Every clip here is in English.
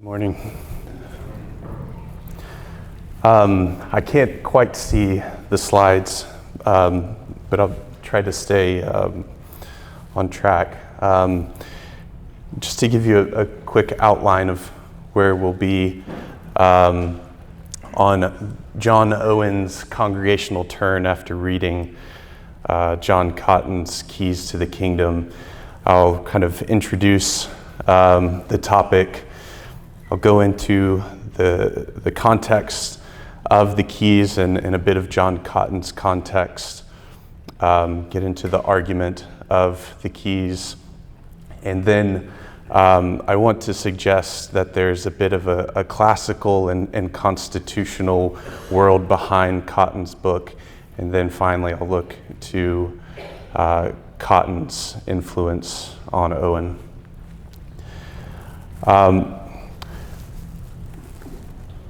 Morning. I can't quite see the slides, but I'll try to stay on track. Just to give you a quick outline of where we'll be on John Owen's Congregational turn after reading John Cotton's Keys to the Kingdom. I'll kind of introduce the topic. I'll go into the context of the keys and a bit of John Cotton's context, get into the argument of the keys, and then I want to suggest that there's a bit of a classical and constitutional world behind Cotton's book, and then finally I'll look to Cotton's influence on Owen.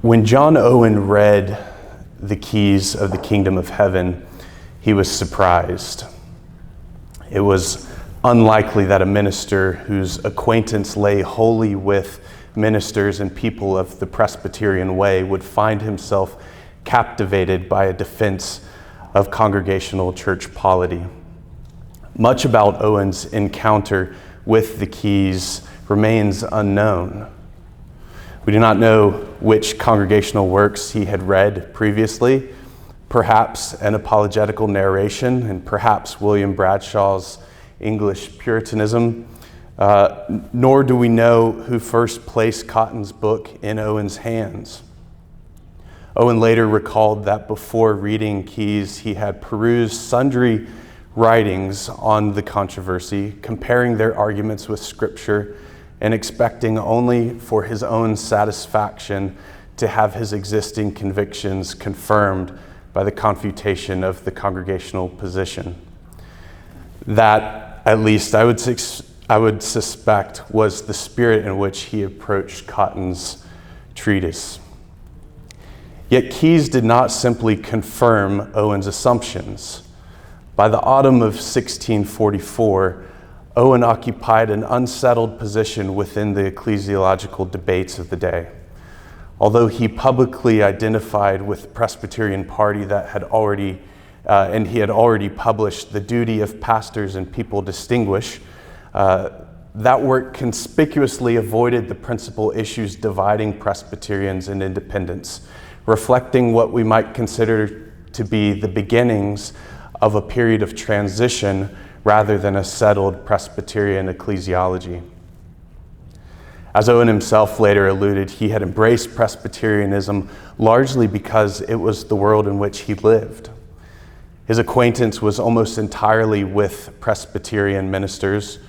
When John Owen read the keys of the kingdom of heaven, he was surprised. It was unlikely that a minister whose acquaintance lay wholly with ministers and people of the Presbyterian way would find himself captivated by a defense of Congregational church polity. Much about Owen's encounter with the keys remains unknown. We do not know which Congregational works he had read previously, perhaps an apologetical narration, and perhaps William Bradshaw's English Puritanism, nor do we know who first placed Cotton's book in Owen's hands. Owen later recalled that before reading Keys, he had perused sundry writings on the controversy, comparing their arguments with Scripture, and expecting only for his own satisfaction to have his existing convictions confirmed by the confutation of the Congregational position. That, at least I would suspect, was the spirit in which he approached Cotton's treatise. Yet Keys did not simply confirm Owen's assumptions. By the autumn of 1644, Owen occupied an unsettled position within the ecclesiological debates of the day. Although he publicly identified with the Presbyterian party that had already published The Duty of Pastors and People Distinguish, that work conspicuously avoided the principal issues dividing Presbyterians and independents, reflecting what we might consider to be the beginnings of a period of transition rather than a settled Presbyterian ecclesiology. As Owen himself later alluded, he had embraced Presbyterianism largely because it was the world in which he lived. His acquaintance was almost entirely with Presbyterian ministers,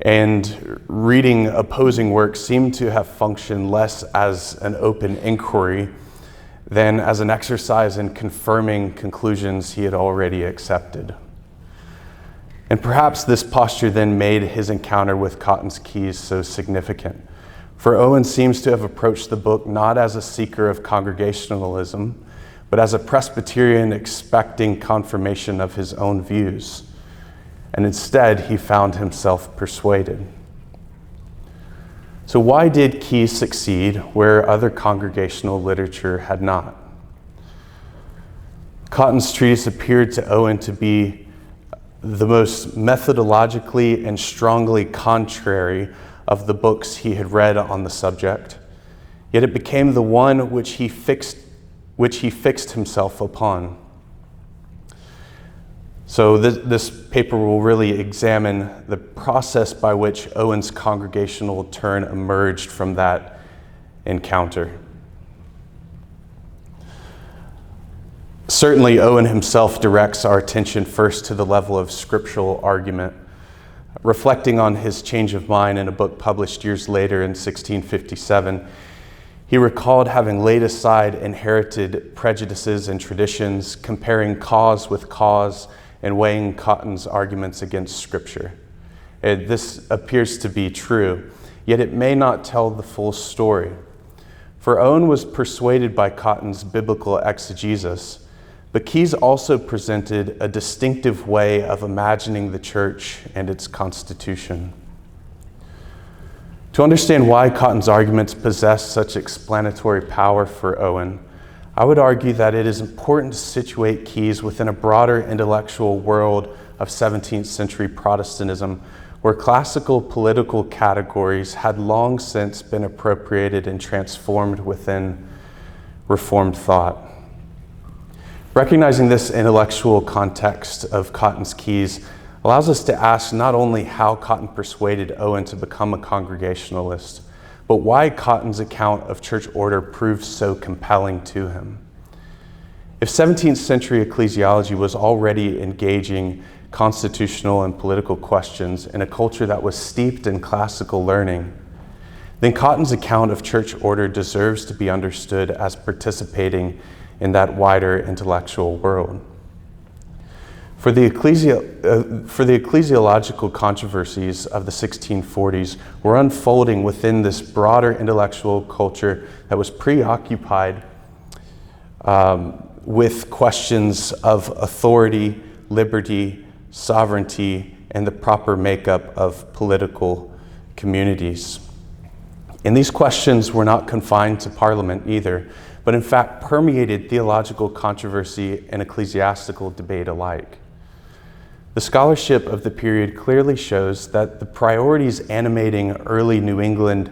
and reading opposing works seemed to have functioned less as an open inquiry than as an exercise in confirming conclusions he had already accepted. And perhaps this posture then made his encounter with Cotton's Keys so significant. For Owen seems to have approached the book not as a seeker of Congregationalism, but as a Presbyterian expecting confirmation of his own views. And instead, he found himself persuaded. So why did Keys succeed where other Congregational literature had not? Cotton's treatise appeared to Owen to be the most methodologically and strongly contrary of the books he had read on the subject, yet it became the one which he fixed himself upon. So this paper will really examine the process by which Owen's Congregational turn emerged from that encounter. Certainly, Owen himself directs our attention first to the level of scriptural argument. Reflecting on his change of mind in a book published years later in 1657, he recalled having laid aside inherited prejudices and traditions, comparing cause with cause and weighing Cotton's arguments against Scripture. And this appears to be true, yet it may not tell the full story. For Owen was persuaded by Cotton's biblical exegesis, but Keys also presented a distinctive way of imagining the church and its constitution. To understand why Cotton's arguments possess such explanatory power for Owen, I would argue that it is important to situate Keyes within a broader intellectual world of 17th century Protestantism, where classical political categories had long since been appropriated and transformed within Reformed thought. Recognizing this intellectual context of Cotton's Keyes allows us to ask not only how Cotton persuaded Owen to become a Congregationalist, but why Cotton's account of church order proved so compelling to him. If 17th century ecclesiology was already engaging constitutional and political questions in a culture that was steeped in classical learning, then Cotton's account of church order deserves to be understood as participating in that wider intellectual world. For the ecclesiological controversies of the 1640s were unfolding within this broader intellectual culture that was preoccupied with questions of authority, liberty, sovereignty, and the proper makeup of political communities. And these questions were not confined to Parliament either, but in fact permeated theological controversy and ecclesiastical debate alike. The scholarship of the period clearly shows that the priorities animating early New England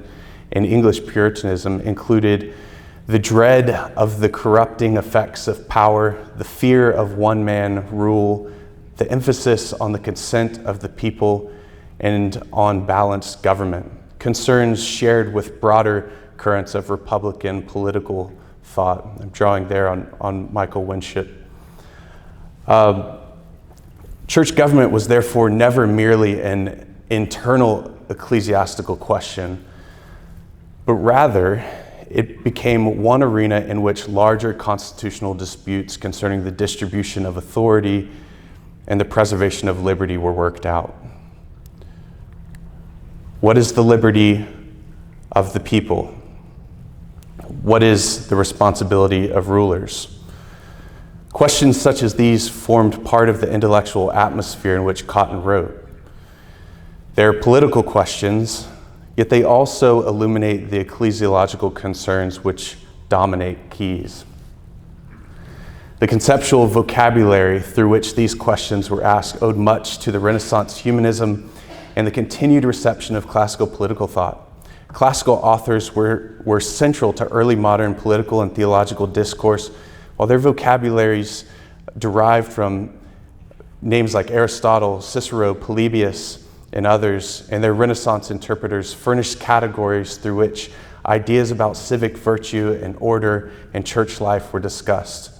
and English Puritanism included the dread of the corrupting effects of power, the fear of one-man rule, the emphasis on the consent of the people, and on balanced government, concerns shared with broader currents of Republican political thought. I'm drawing there on Michael Winship. Church government was therefore never merely an internal ecclesiastical question, but rather it became one arena in which larger constitutional disputes concerning the distribution of authority and the preservation of liberty were worked out. What is the liberty of the people? What is the responsibility of rulers? Questions such as these formed part of the intellectual atmosphere in which Cotton wrote. They're political questions, yet they also illuminate the ecclesiological concerns which dominate Keyes. The conceptual vocabulary through which these questions were asked owed much to the Renaissance humanism and the continued reception of classical political thought. Classical authors were central to early modern political and theological discourse, while their vocabularies derived from names like Aristotle, Cicero, Polybius, and others, and their Renaissance interpreters furnished categories through which ideas about civic virtue and order and church life were discussed.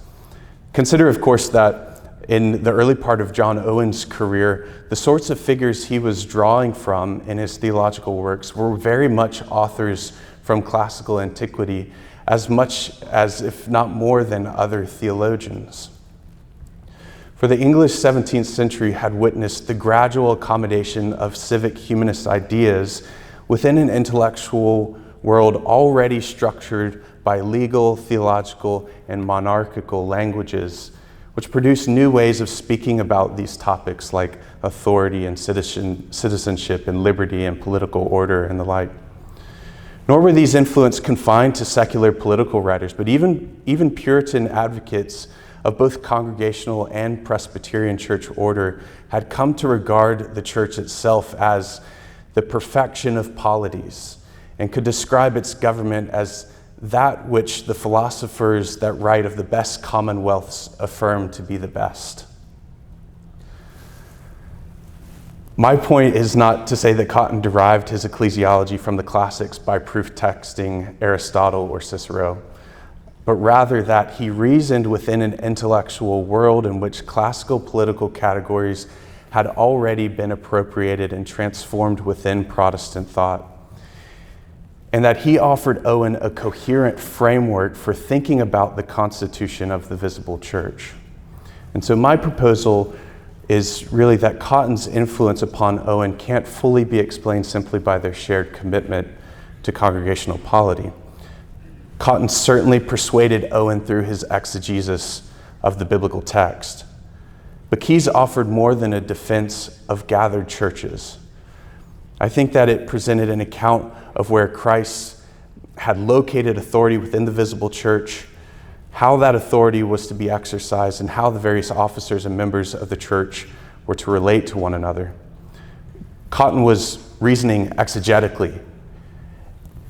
Consider, of course, that in the early part of John Owen's career, the sorts of figures he was drawing from in his theological works were very much authors from classical antiquity, as much as, if not more than, other theologians. For the English 17th century had witnessed the gradual accommodation of civic humanist ideas within an intellectual world already structured by legal, theological, and monarchical languages, which produced new ways of speaking about these topics like authority and citizenship and liberty and political order and the like. Nor were these influences confined to secular political writers, but even Puritan advocates of both Congregational and Presbyterian church order had come to regard the church itself as the perfection of polities and could describe its government as that which the philosophers that write of the best commonwealths affirm to be the best. My point is not to say that Cotton derived his ecclesiology from the classics by proof texting Aristotle or Cicero, but rather that he reasoned within an intellectual world in which classical political categories had already been appropriated and transformed within Protestant thought, and that he offered Owen a coherent framework for thinking about the constitution of the visible church. And so my proposal is really that Cotton's influence upon Owen can't fully be explained simply by their shared commitment to congregational polity. Cotton certainly persuaded Owen through his exegesis of the biblical text, but Keyes offered more than a defense of gathered churches. I think that it presented an account of where Christ had located authority within the visible church, how that authority was to be exercised, and how the various officers and members of the church were to relate to one another. Cotton was reasoning exegetically,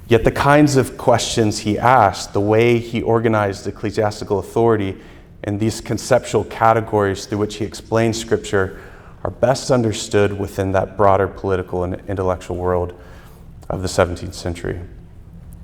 yet the kinds of questions he asked, the way he organized ecclesiastical authority, and these conceptual categories through which he explained Scripture are best understood within that broader political and intellectual world of the 17th century.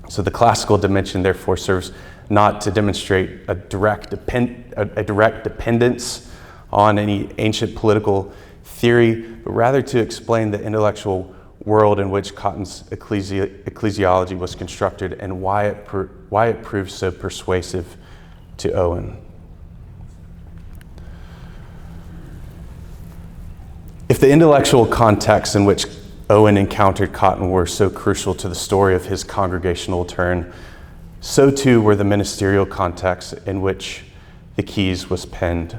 So the classical dimension, therefore, serves not to demonstrate a direct dependence on any ancient political theory, but rather to explain the intellectual world in which Cotton's ecclesiology was constructed and why it proved so persuasive to Owen. If the intellectual context in which Owen encountered Cotton were so crucial to the story of his congregational turn, so too were the ministerial contexts in which the keys was penned.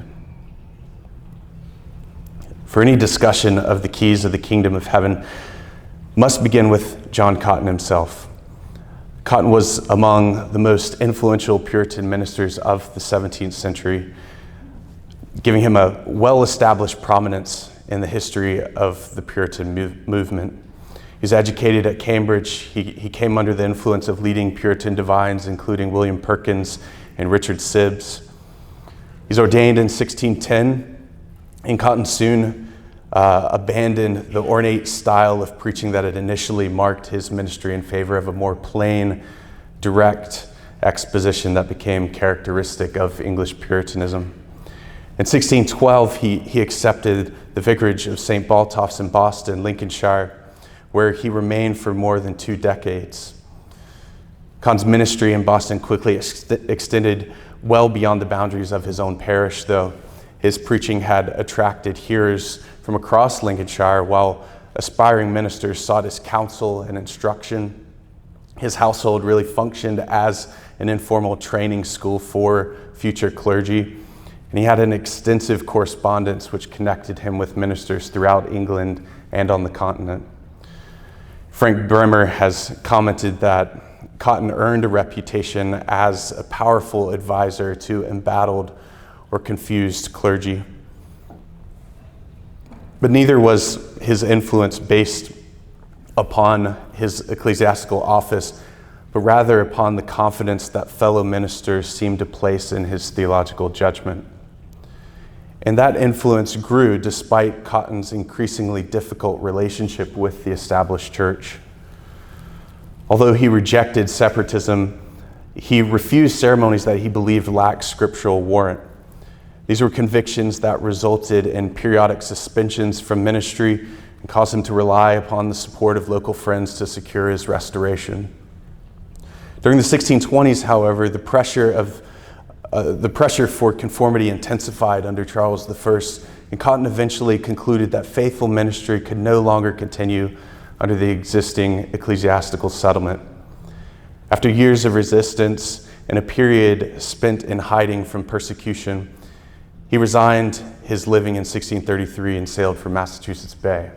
For any discussion of the keys of the kingdom of heaven must begin with John Cotton himself. Cotton was among the most influential Puritan ministers of the 17th century, giving him a well-established prominence in the history of the Puritan movement. He was educated at Cambridge. He came under the influence of leading Puritan divines, including William Perkins and Richard Sibbes. He's ordained in 1610, and Cotton soon abandoned the ornate style of preaching that had initially marked his ministry in favor of a more plain, direct exposition that became characteristic of English Puritanism. In 1612, he accepted the vicarage of St. Botolph's in Boston, Lincolnshire, where he remained for more than 2 decades. Cotton's ministry in Boston quickly extended well beyond the boundaries of his own parish, though his preaching had attracted hearers from across Lincolnshire, while aspiring ministers sought his counsel and instruction. His household really functioned as an informal training school for future clergy. And he had an extensive correspondence which connected him with ministers throughout England and on the continent. Frank Bremer has commented that Cotton earned a reputation as a powerful advisor to embattled or confused clergy. But neither was his influence based upon his ecclesiastical office, but rather upon the confidence that fellow ministers seemed to place in his theological judgment. And that influence grew despite Cotton's increasingly difficult relationship with the established church. Although he rejected separatism, he refused ceremonies that he believed lacked scriptural warrant. These were convictions that resulted in periodic suspensions from ministry and caused him to rely upon the support of local friends to secure his restoration. During the 1620s, however, the pressure for conformity intensified under Charles I, and Cotton eventually concluded that faithful ministry could no longer continue under the existing ecclesiastical settlement. After years of resistance and a period spent in hiding from persecution, he resigned his living in 1633 and sailed for Massachusetts Bay.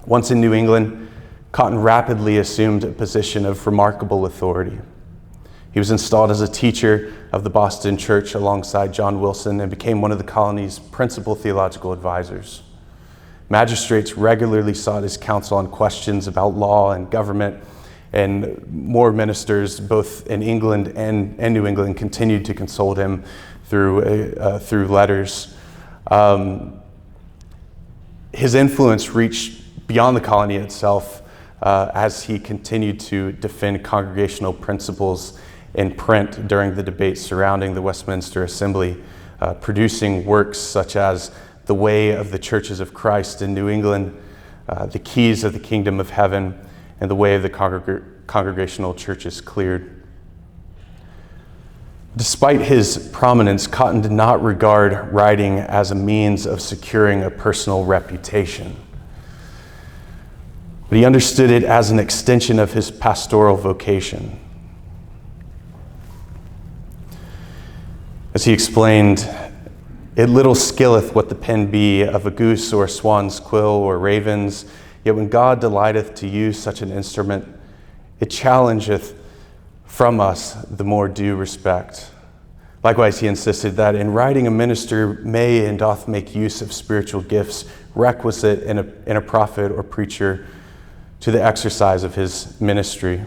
Once in New England, Cotton rapidly assumed a position of remarkable authority. He was installed as a teacher of the Boston Church alongside John Wilson and became one of the colony's principal theological advisors. Magistrates regularly sought his counsel on questions about law and government, and more ministers, both in England and New England, continued to consult him through letters. His influence reached beyond the colony itself as he continued to defend congregational principles in print during the debates surrounding the Westminster Assembly, producing works such as The Way of the Churches of Christ in New England, The Keys of the Kingdom of Heaven, and The Way of the Congregational Churches Cleared. Despite his prominence, Cotton did not regard writing as a means of securing a personal reputation, but he understood it as an extension of his pastoral vocation. As he explained, "It little skilleth what the pen be of a goose or a swan's quill or ravens, Yet when God delighteth to use such an instrument, it challengeth from us the more due respect. Likewise, he insisted that in writing a minister may and doth make use of spiritual gifts requisite in a prophet or preacher to the exercise of his ministry.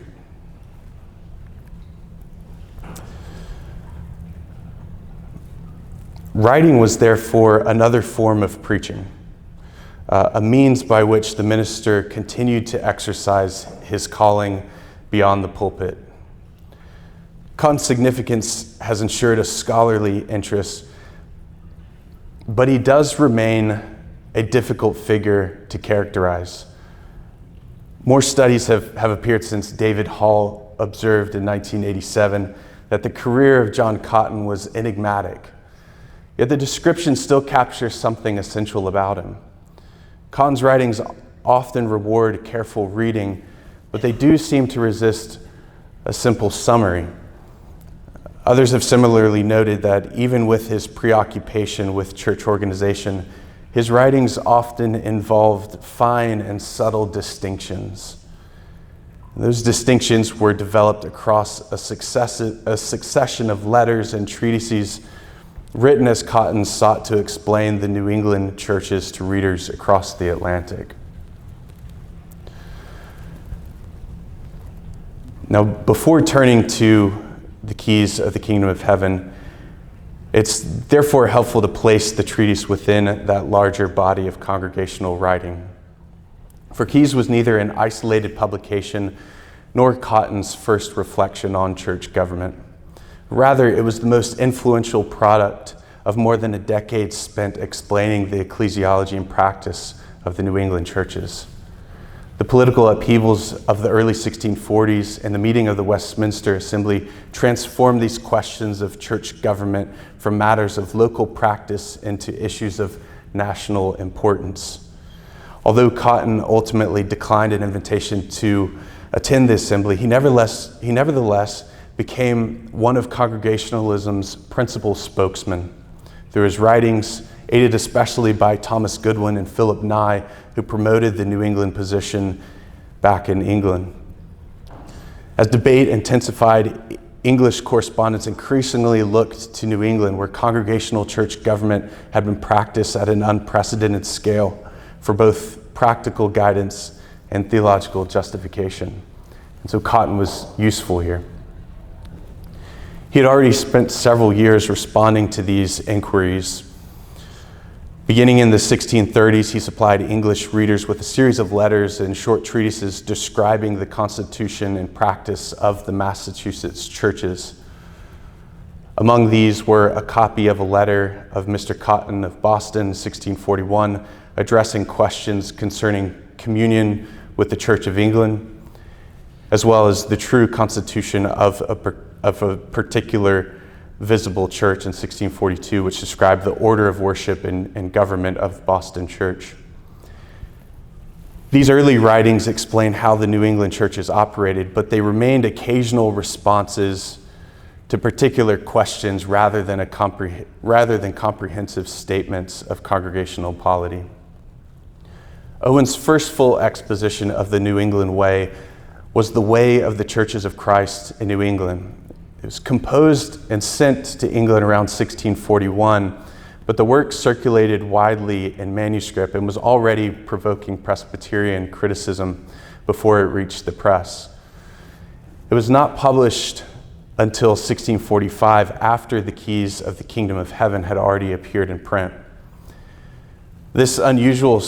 Writing was therefore another form of preaching, a means by which the minister continued to exercise his calling beyond the pulpit. Cotton's significance has ensured a scholarly interest, but he does remain a difficult figure to characterize. More studies have appeared since David Hall observed in 1987 that the career of John Cotton was enigmatic. Yet the description still captures something essential about him. Cotton's writings often reward careful reading, but they do seem to resist a simple summary. Others have similarly noted that even with his preoccupation with church organization, his writings often involved fine and subtle distinctions. Those distinctions were developed across a succession of letters and treatises written as Cotton sought to explain the New England churches to readers across the Atlantic. Now, before turning to the keys of the kingdom of heaven, it's therefore helpful to place the treatise within that larger body of congregational writing. For Keys was neither an isolated publication nor Cotton's first reflection on church government. Rather, it was the most influential product of more than a decade spent explaining the ecclesiology and practice of the New England churches. The political upheavals of the early 1640s and the meeting of the Westminster Assembly transformed these questions of church government from matters of local practice into issues of national importance. Although Cotton ultimately declined an invitation to attend the assembly, he nevertheless became one of Congregationalism's principal spokesmen through his writings, aided especially by Thomas Goodwin and Philip Nye, who promoted the New England position back in England. As debate intensified, English correspondents increasingly looked to New England, where congregational church government had been practiced at an unprecedented scale for both practical guidance and theological justification. And so Cotton was useful here. He had already spent several years responding to these inquiries. Beginning in the 1630s, he supplied English readers with a series of letters and short treatises describing the constitution and practice of the Massachusetts churches. Among these were a copy of a letter of Mr. Cotton of Boston, 1641, addressing questions concerning communion with the Church of England, as well as the true constitution of a particular visible church in 1642, which described the order of worship and government of Boston Church. These early writings explain how the New England churches operated, but they remained occasional responses to particular questions rather than comprehensive statements of congregational polity. Owen's first full exposition of the New England way was the Way of the Churches of Christ in New England. It was composed and sent to England around 1641, but the work circulated widely in manuscript and was already provoking Presbyterian criticism before it reached the press. It was not published until 1645, after the Keys of the Kingdom of Heaven had already appeared in print. This unusual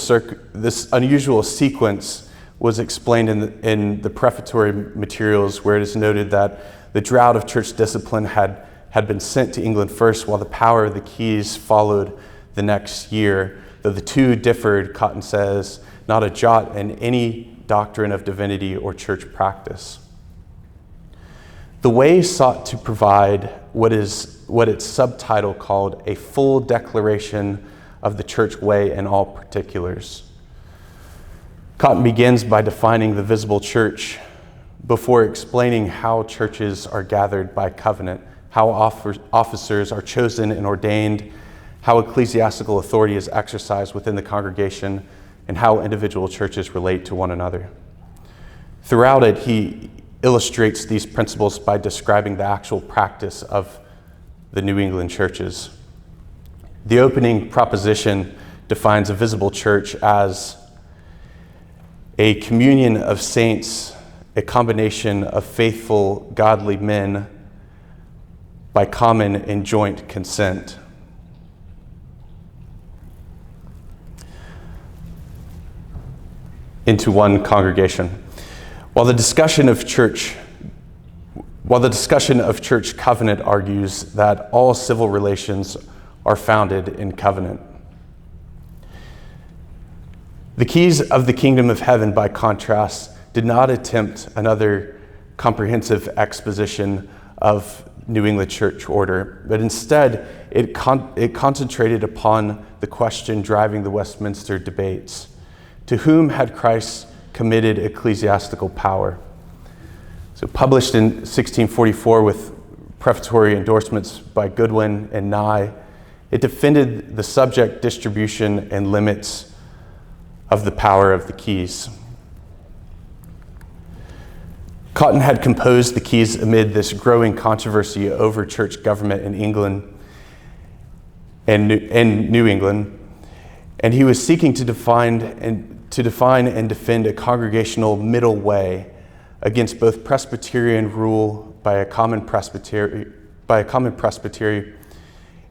sequence was explained in the prefatory materials, where it is noted that the drought of church discipline had been sent to England first, while the power of the keys followed the next year. Though the two differed, Cotton says, not a jot in any doctrine of divinity or church practice. The Way sought to provide what its subtitle called a full declaration of the church way in all particulars. Cotton begins by defining the visible church before explaining how churches are gathered by covenant, how officers are chosen and ordained, how ecclesiastical authority is exercised within the congregation, and how individual churches relate to one another. Throughout it, he illustrates these principles by describing the actual practice of the New England churches. The opening proposition defines a visible church as a communion of saints, a combination of faithful, godly men by common and joint consent. Into one congregation. While the discussion of church covenant argues that all civil relations are founded in covenant. The keys of the kingdom of heaven, by contrast, did not attempt another comprehensive exposition of New England church order, but instead it concentrated upon the question driving the Westminster debates. To whom had Christ committed ecclesiastical power? So published in 1644 with prefatory endorsements by Goodwin and Nye, it defended the subject, distribution, and limits of the power of the keys. Cotton had composed the keys amid this growing controversy over church government in England and New England, and he was seeking to define and defend a congregational middle way against both Presbyterian rule by a common presbytery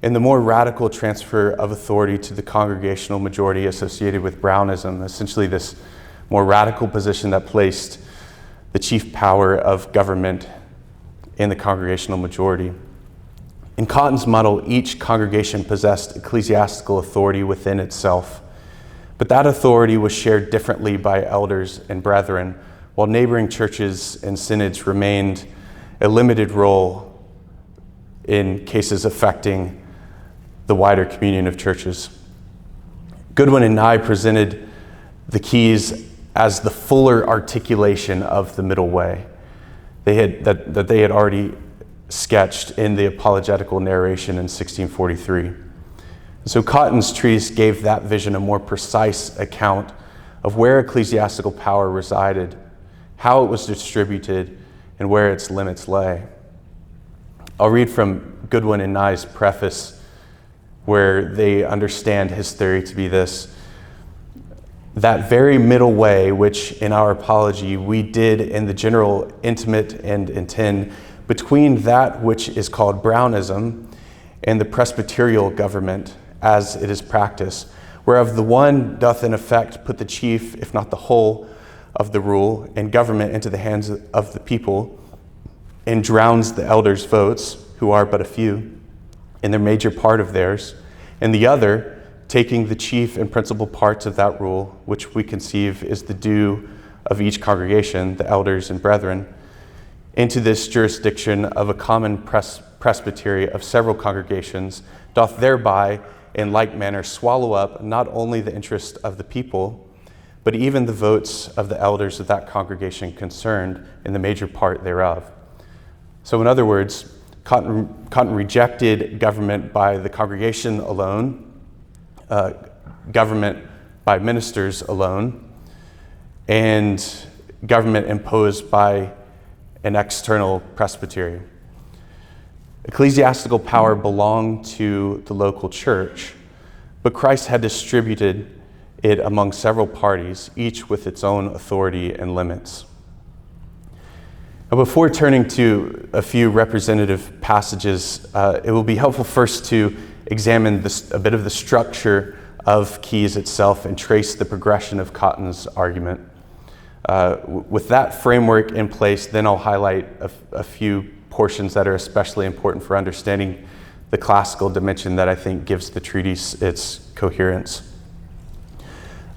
and the more radical transfer of authority to the congregational majority associated with Brownism, essentially this more radical position that placed the chief power of government in the congregational majority. In Cotton's model, each congregation possessed ecclesiastical authority within itself, but that authority was shared differently by elders and brethren, while neighboring churches and synods remained a limited role in cases affecting the wider communion of churches. Goodwin and Nye presented the keys as the fuller articulation of the middle way they had already sketched in the apologetical narration in 1643. So Cotton's treatise gave that vision a more precise account of where ecclesiastical power resided, how it was distributed, and where its limits lay. I'll read from Goodwin and Nye's preface, where they understand his theory to be this: that very middle way, which in our apology we did in the general intimate and intend, between that which is called Brownism and the presbyterial government as it is practiced, whereof the one doth in effect put the chief, if not the whole, of the rule and government into the hands of the people, and drowns the elders' votes, who are but a few, in their major part of theirs, and the other, taking the chief and principal parts of that rule, which we conceive is the due of each congregation, the elders and brethren, into this jurisdiction of a common presbytery of several congregations, doth thereby in like manner swallow up not only the interest of the people, but even the votes of the elders of that congregation concerned in the major part thereof. So in other words, Cotton rejected government by the congregation alone, government by ministers alone, and government imposed by an external presbytery. Ecclesiastical power belonged to the local church, but Christ had distributed it among several parties, each with its own authority and limits. Now, before turning to a few representative passages, it will be helpful first to examine a bit of the structure of keys itself and trace the progression of Cotton's argument. With that framework in place, then I'll highlight a few portions that are especially important for understanding the classical dimension that I think gives the treatise its coherence.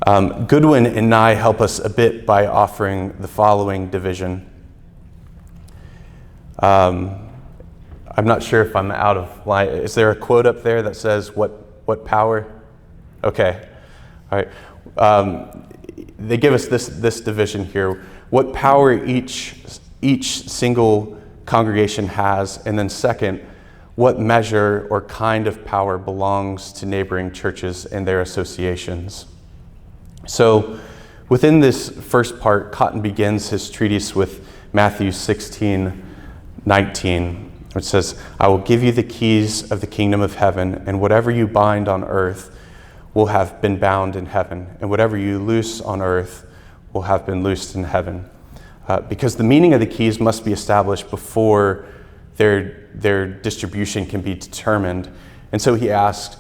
Goodwin and Nye help us a bit by offering the following division. I'm not sure if I'm out of line. Is there a quote up there that says what power? Okay, all right. They give us this division here: what power each single congregation has, and then second, what measure or kind of power belongs to neighboring churches and their associations. So within this first part, Cotton begins his treatise with Matthew 16:19, which says, "I will give you the keys of the kingdom of heaven, and whatever you bind on earth will have been bound in heaven, and whatever you loose on earth will have been loosed in heaven." Because the meaning of the keys must be established before their distribution can be determined. And so he asked,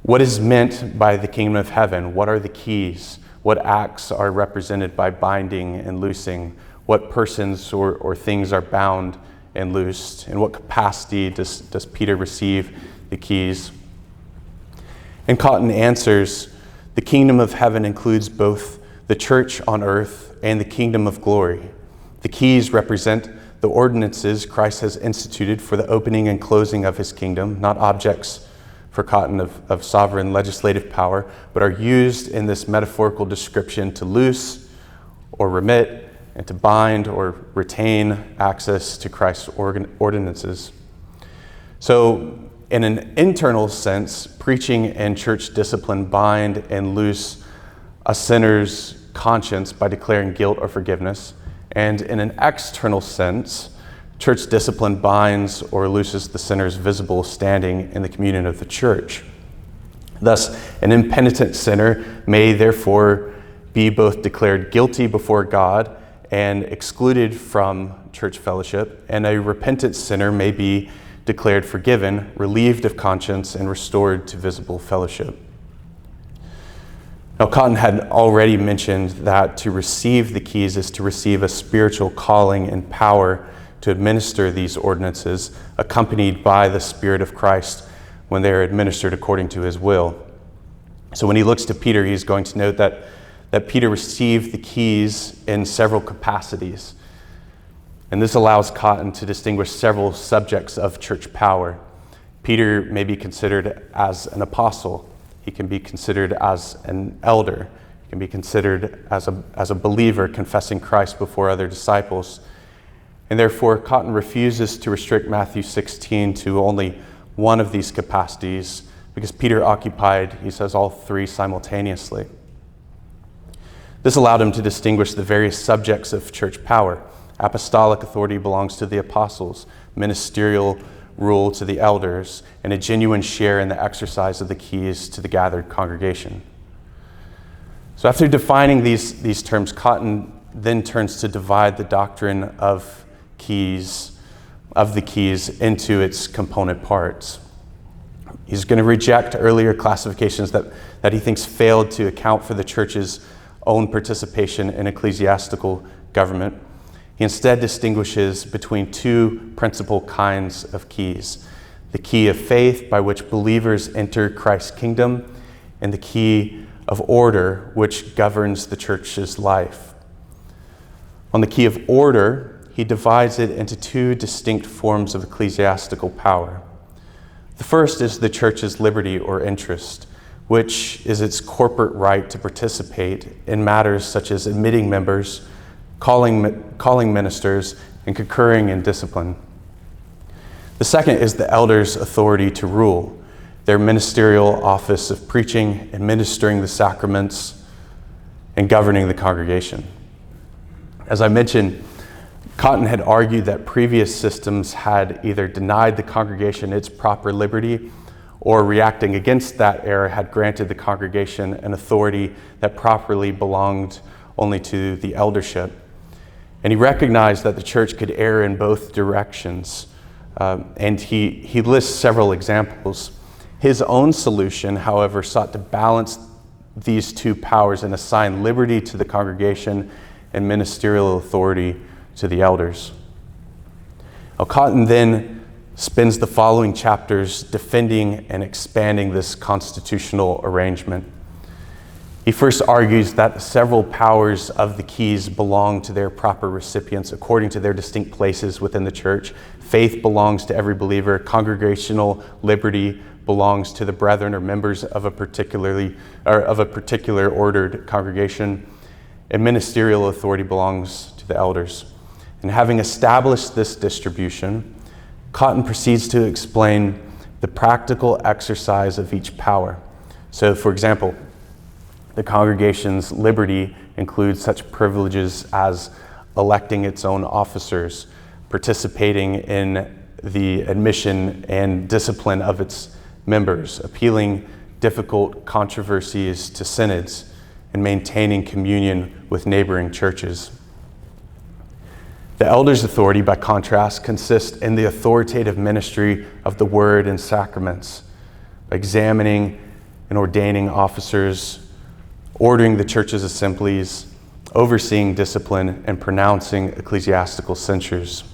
what is meant by the kingdom of heaven? What are the keys? What acts are represented by binding and loosing? What persons or things are bound and loosed? In what capacity does Peter receive the keys? And Cotton answers, the kingdom of heaven includes both the church on earth and the kingdom of glory. The keys represent the ordinances Christ has instituted for the opening and closing of his kingdom, not objects for Cotton of sovereign legislative power, but are used in this metaphorical description to loose or remit and to bind or retain access to Christ's ordinances. So in an internal sense, preaching and church discipline bind and loose a sinner's conscience by declaring guilt or forgiveness. And in an external sense, church discipline binds or looses the sinner's visible standing in the communion of the church. Thus, an impenitent sinner may therefore be both declared guilty before God and excluded from church fellowship, and a repentant sinner may be declared forgiven, relieved of conscience, and restored to visible fellowship. Now, Cotton had already mentioned that to receive the keys is to receive a spiritual calling and power to administer these ordinances, accompanied by the Spirit of Christ when they are administered according to his will. So when he looks to Peter, he's going to note that Peter received the keys in several capacities. And this allows Cotton to distinguish several subjects of church power. Peter may be considered as an apostle. He can be considered as an elder. He can be considered as a believer confessing Christ before other disciples. And therefore, Cotton refuses to restrict Matthew 16 to only one of these capacities because Peter occupied, he says, all three simultaneously. This allowed him to distinguish the various subjects of church power. Apostolic authority belongs to the apostles, ministerial rule to the elders, and a genuine share in the exercise of the keys to the gathered congregation. So after defining these terms, Cotton then turns to divide the doctrine of the keys into its component parts. He's going to reject earlier classifications that he thinks failed to account for the church's own participation in ecclesiastical government. He instead distinguishes between two principal kinds of keys: the key of faith, by which believers enter Christ's kingdom, and the key of order, which governs the church's life. On the key of order, he divides it into two distinct forms of ecclesiastical power. The first is the church's liberty or interest, which is its corporate right to participate in matters such as admitting members, calling ministers, and concurring in discipline. The second is the elders' authority to rule, their ministerial office of preaching, administering the sacraments, and governing the congregation. As I mentioned, Cotton had argued that previous systems had either denied the congregation its proper liberty, or reacting against that error had granted the congregation an authority that properly belonged only to the eldership. And he recognized that the church could err in both directions, and he lists several examples. His own solution, however, sought to balance these two powers and assign liberty to the congregation and ministerial authority to the elders. Now, Cotton then spends the following chapters defending and expanding this constitutional arrangement. He first argues that the several powers of the keys belong to their proper recipients according to their distinct places within the church. Faith belongs to every believer. Congregational liberty belongs to the brethren or members of a particular ordered congregation. And ministerial authority belongs to the elders. And having established this distribution, Cotton proceeds to explain the practical exercise of each power. So, for example, The congregation's liberty includes such privileges as electing its own officers, participating in the admission and discipline of its members, appealing difficult controversies to synods, and maintaining communion with neighboring churches. The elders' authority, by contrast, consists in the authoritative ministry of the word and sacraments, examining and ordaining officers, ordering the church's assemblies, overseeing discipline, and pronouncing ecclesiastical censures.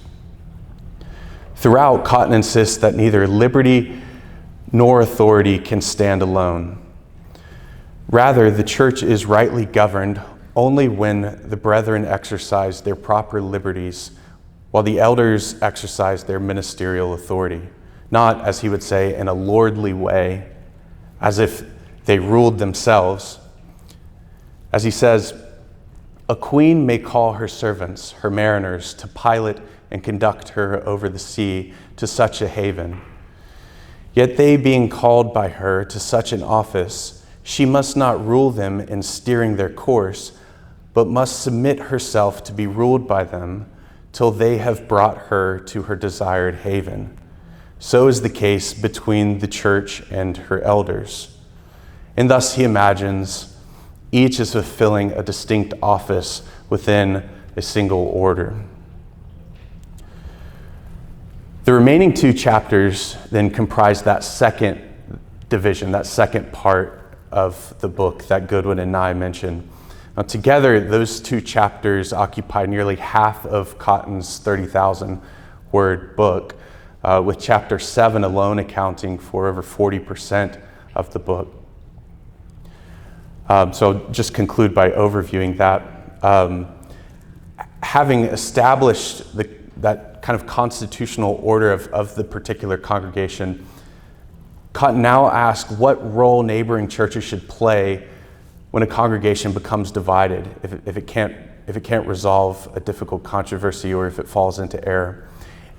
Throughout, Cotton insists that neither liberty nor authority can stand alone. Rather, the church is rightly governed only when the brethren exercise their proper liberties, while the elders exercise their ministerial authority, not, as he would say, in a lordly way, as if they ruled themselves. As he says, a queen may call her servants, her mariners, to pilot and conduct her over the sea to such a haven. Yet they, being called by her to such an office, she must not rule them in steering their course, but must submit herself to be ruled by them till they have brought her to her desired haven. So is the case between the church and her elders. And thus he imagines each is fulfilling a distinct office within a single order. The remaining two chapters then comprise that second division, that second part of the book that Goodwin and Nye mentioned. Now, together, those two chapters occupy nearly half of Cotton's 30,000 word book, with chapter 7 alone accounting for over 40% of the book. So I'll just conclude by overviewing that. Having established that kind of constitutional order of the particular congregation, Cotton now asks what role neighboring churches should play when a congregation becomes divided, if it can't resolve a difficult controversy or if it falls into error.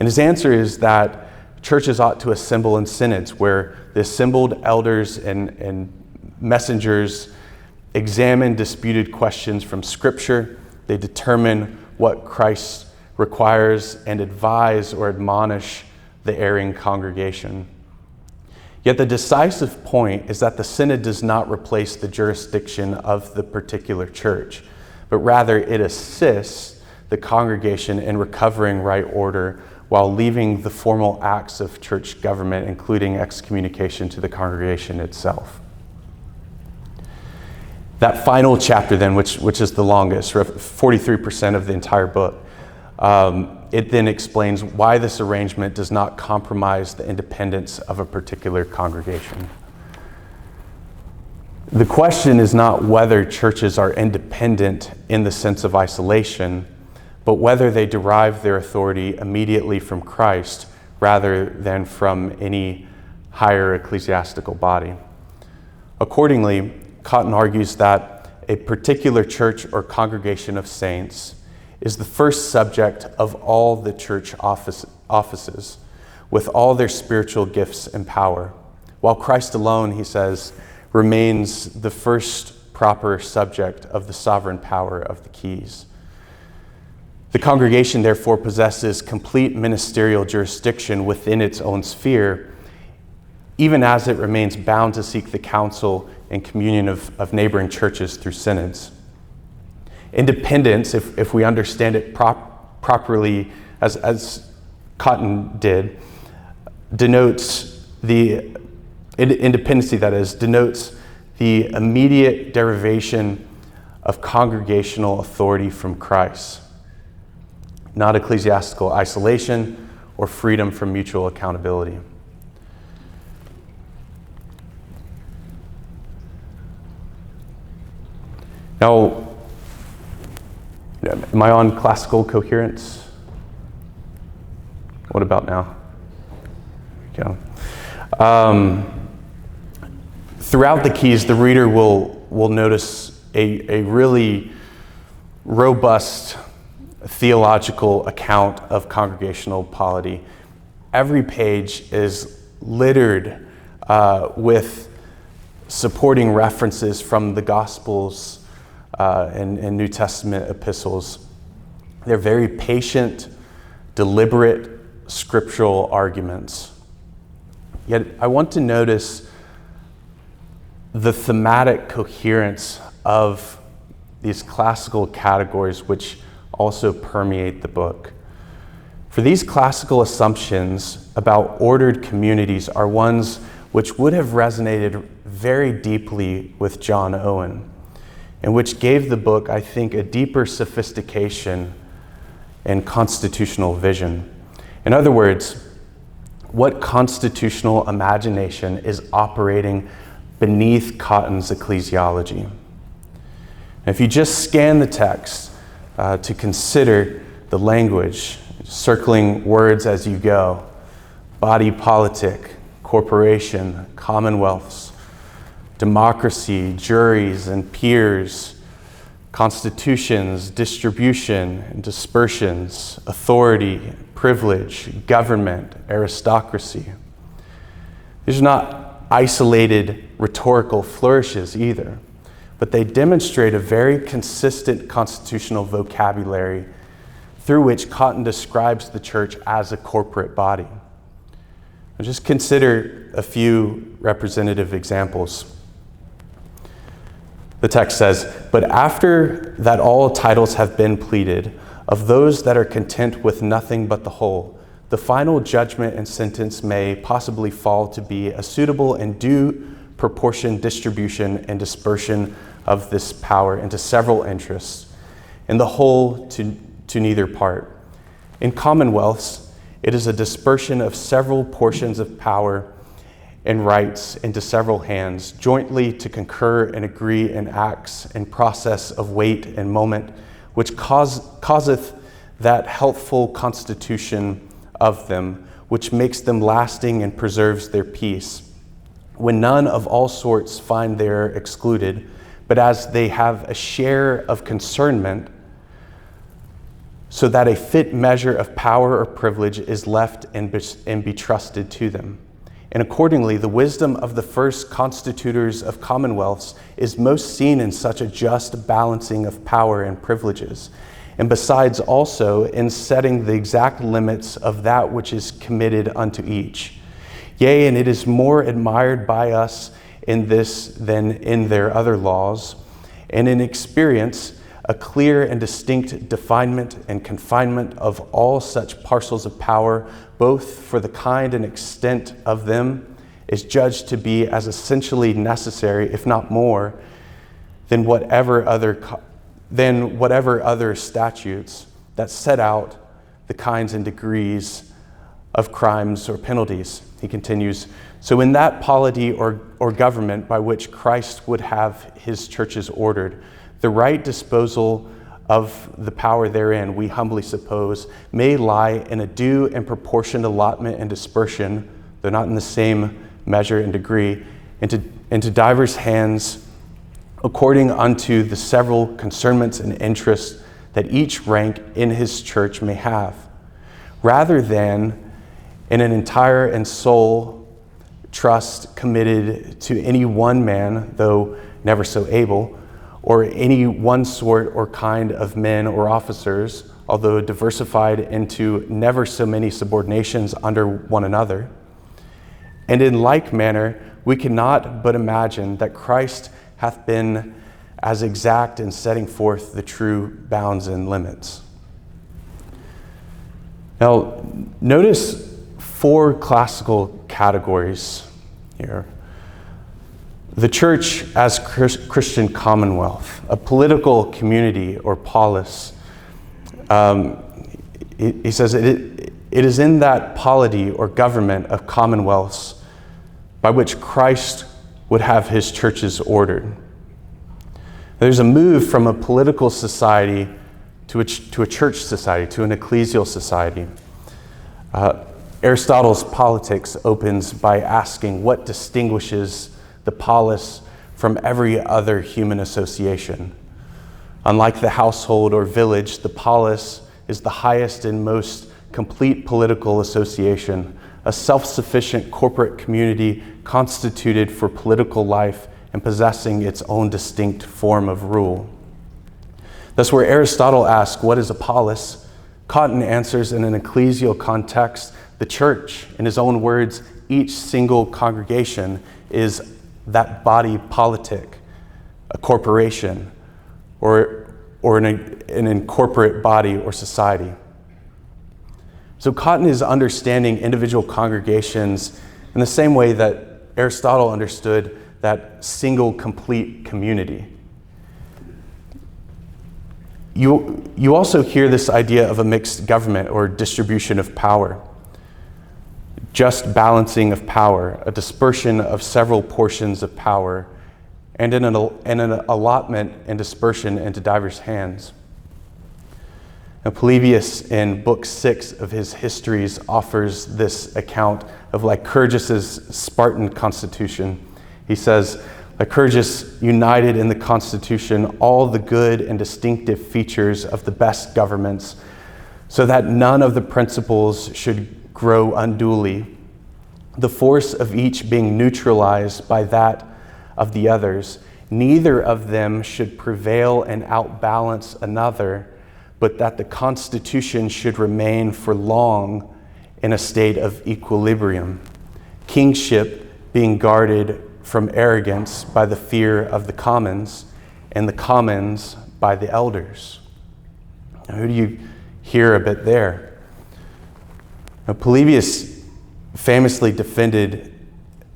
And his answer is that churches ought to assemble in synods where the assembled elders and messengers examine disputed questions from Scripture. They determine what Christ requires and advise or admonish the erring congregation. Yet the decisive point is that the synod does not replace the jurisdiction of the particular church, but rather it assists the congregation in recovering right order while leaving the formal acts of church government, including excommunication, to the congregation itself. That final chapter then, which is the longest, 43% of the entire book, it then explains why this arrangement does not compromise the independence of a particular congregation. The question is not whether churches are independent in the sense of isolation, but whether they derive their authority immediately from Christ rather than from any higher ecclesiastical body. Accordingly, Cotton argues that a particular church or congregation of saints is the first subject of all the church offices, with all their spiritual gifts and power, while Christ alone, he says, remains the first proper subject of the sovereign power of the keys. The congregation, therefore, possesses complete ministerial jurisdiction within its own sphere, even as it remains bound to seek the counsel and communion of neighboring churches through synods. Independence, if we understand it properly, as Cotton did, denotes the independency, that is, denotes the immediate derivation of congregational authority from Christ, not ecclesiastical isolation or freedom from mutual accountability. Now, am I on classical coherence? What about now? Okay. Throughout the keys, the reader will notice a really robust theological account of congregational polity. Every page is littered with supporting references from the Gospels and New Testament epistles. They're very patient, deliberate scriptural arguments. Yet I want to notice the thematic coherence of these classical categories which also permeate the book. For these classical assumptions about ordered communities are ones which would have resonated very deeply with John Owen, and which gave the book, I think, a deeper sophistication and constitutional vision. In other words, what constitutional imagination is operating beneath Cotton's ecclesiology? And if you just scan the text to consider the language, circling words as you go, body politic, corporation, commonwealths, democracy, juries and peers, constitutions, distribution and dispersions, authority, privilege, government, aristocracy. These are not isolated rhetorical flourishes either, but they demonstrate a very consistent constitutional vocabulary through which Cotton describes the church as a corporate body. Now just consider a few representative examples. The text says, "But after that all titles have been pleaded, of those that are content with nothing but the whole, the final judgment and sentence may possibly fall to be a suitable and due proportion distribution and dispersion of this power into several interests, and the whole to neither part. In commonwealths, it is a dispersion of several portions of power and rights into several hands, jointly to concur and agree in acts and process of weight and moment, which causeth that healthful constitution of them, which makes them lasting and preserves their peace, when none of all sorts find their excluded, but as they have a share of concernment, so that a fit measure of power or privilege is left and betrusted to them. And accordingly, the wisdom of the first constitutors of commonwealths is most seen in such a just balancing of power and privileges, and besides also in setting the exact limits of that which is committed unto each. Yea, and it is more admired by us in this than in their other laws, and in experience, a clear and distinct definement and confinement of all such parcels of power, both for the kind and extent of them, is judged to be as essentially necessary, if not more, than whatever other statutes that set out the kinds and degrees of crimes or penalties. He continues, so in that polity or government by which Christ would have his churches ordered, the right disposal of the power therein, we humbly suppose, may lie in a due and proportioned allotment and dispersion, though not in the same measure and degree, into divers hands, according unto the several concernments and interests that each rank in his church may have, rather than in an entire and sole trust committed to any one man, though never so able, or any one sort or kind of men or officers, although diversified into never so many subordinations under one another. And in like manner, we cannot but imagine that Christ hath been as exact in setting forth the true bounds and limits. Now, notice 4 classical categories here. The church as Christian commonwealth, a political community or polis. He says it is in that polity or government of commonwealths by which Christ would have his churches ordered. There's a move from a political society to a church society, to an ecclesial society. Aristotle's Politics opens by asking what distinguishes the polis from every other human association. Unlike the household or village, the polis is the highest and most complete political association, a self-sufficient corporate community constituted for political life and possessing its own distinct form of rule. Thus, where Aristotle asks, what is a polis? Cotton answers in an ecclesial context, the church. In his own words, each single congregation is that body politic, a corporation, or an incorporate body or society. So Cotton is understanding individual congregations in the same way that Aristotle understood that single complete community. You also hear this idea of a mixed government or distribution of power. Just balancing of power, a dispersion of several portions of power, and an allotment and dispersion into diverse hands. Now, Polybius, in Book 6 of his Histories, offers this account of Lycurgus' Spartan constitution. He says, Lycurgus united in the constitution all the good and distinctive features of the best governments, so that none of the principles should grow unduly, the force of each being neutralized by that of the others. Neither of them should prevail and outbalance another, but that the constitution should remain for long in a state of equilibrium, kingship being guarded from arrogance by the fear of the commons, and the commons by the elders. Now, who do you hear a bit there? Now, Polybius famously defended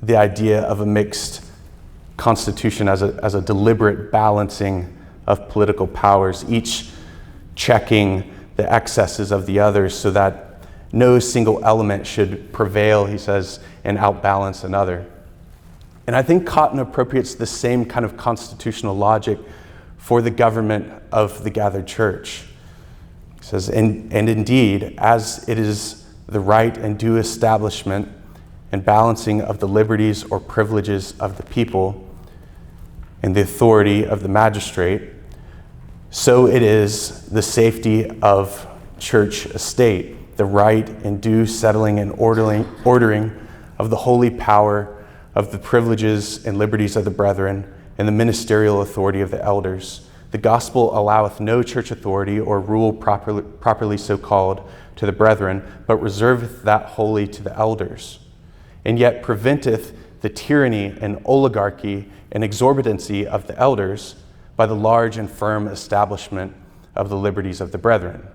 the idea of a mixed constitution as a deliberate balancing of political powers, each checking the excesses of the others so that no single element should prevail, he says, and outbalance another. And I think Cotton appropriates the same kind of constitutional logic for the government of the gathered church. He says, and indeed, as it is the right and due establishment and balancing of the liberties or privileges of the people and the authority of the magistrate, so it is the safety of church estate, the right and due settling and ordering of the holy power of the privileges and liberties of the brethren, and the ministerial authority of the elders. The gospel alloweth no church authority or rule properly so called to the brethren, but reserveth that wholly to the elders, and yet preventeth the tyranny and oligarchy and exorbitancy of the elders by the large and firm establishment of the liberties of the brethren.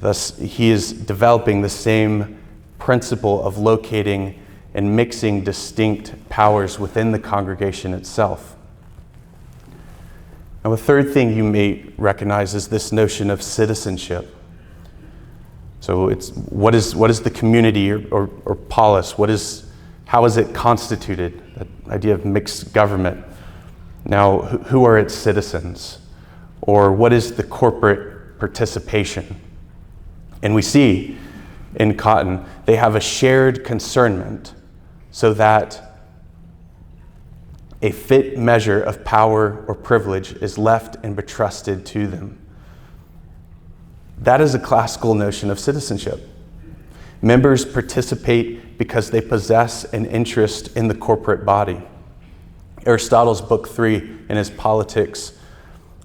Thus, he is developing the same principle of locating and mixing distinct powers within the congregation itself. Now, a third thing you may recognize is this notion of citizenship. So it's what is the community or polis? How is it constituted? That idea of mixed government. Now, who are its citizens? Or what is the corporate participation? And we see in Cotton, they have a shared concernment so that a fit measure of power or privilege is left and betrusted to them. That is a classical notion of citizenship. Members participate because they possess an interest in the corporate body. Aristotle's Book 3 in his Politics